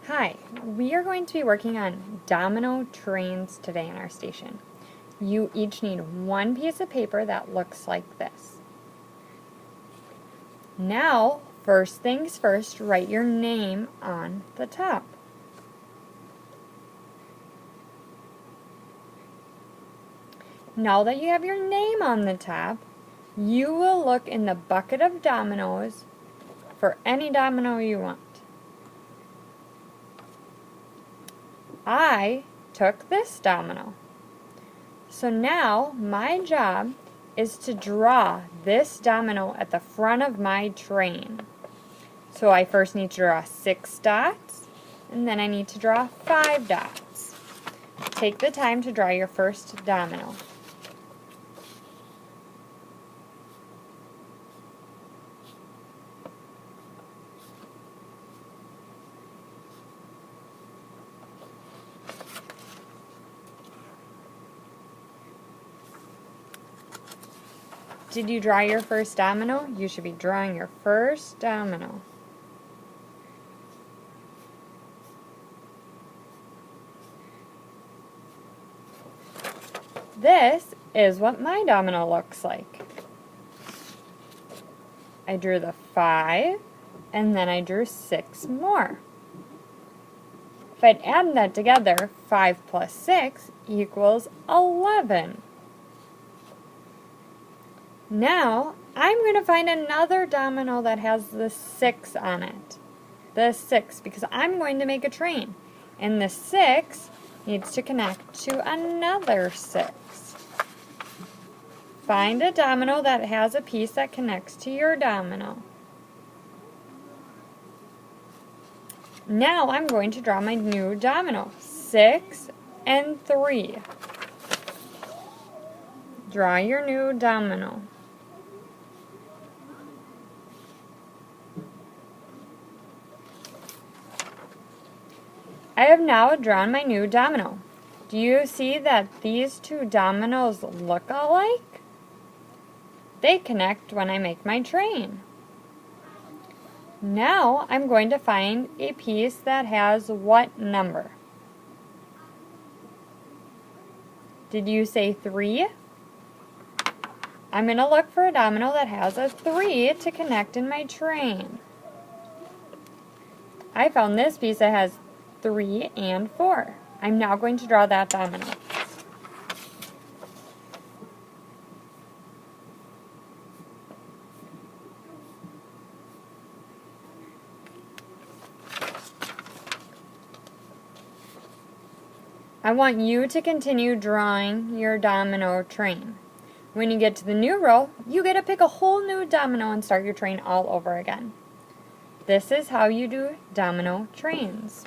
Hi, we are going to be working on domino trains today in our station. You each need one piece of paper that looks like this. Now, first things first, write your name on the top. Now that you have your name on the top, you will look in the bucket of dominoes for any domino you want. I took this domino. So now my job is to draw this domino at the front of my train. So I first need to draw 6 dots, and then I need to draw 5 dots. Take the time to draw your first domino. Did you draw your first domino? You should be drawing your first domino. This is what my domino looks like. I drew the 5, and then I drew 6 more. If I'd add that together, 5 plus 6 equals 11. Now, I'm going to find another domino that has the 6 on it. The 6, because I'm going to make a train. And the 6 needs to connect to another 6. Find a domino that has a piece that connects to your domino. Now I'm going to draw my new domino. 6 and 3. Draw your new domino. I have now drawn my new domino. Do you see that these two dominoes look alike? They connect when I make my train. Now I'm going to find a piece that has what number? Did you say 3? I'm going to look for a domino that has a 3 to connect in my train. I found this piece that has 3 and 4. I'm now going to draw that domino. I want you to continue drawing your domino train. When you get to the new row, you get to pick a whole new domino and start your train all over again. This is how you do domino trains.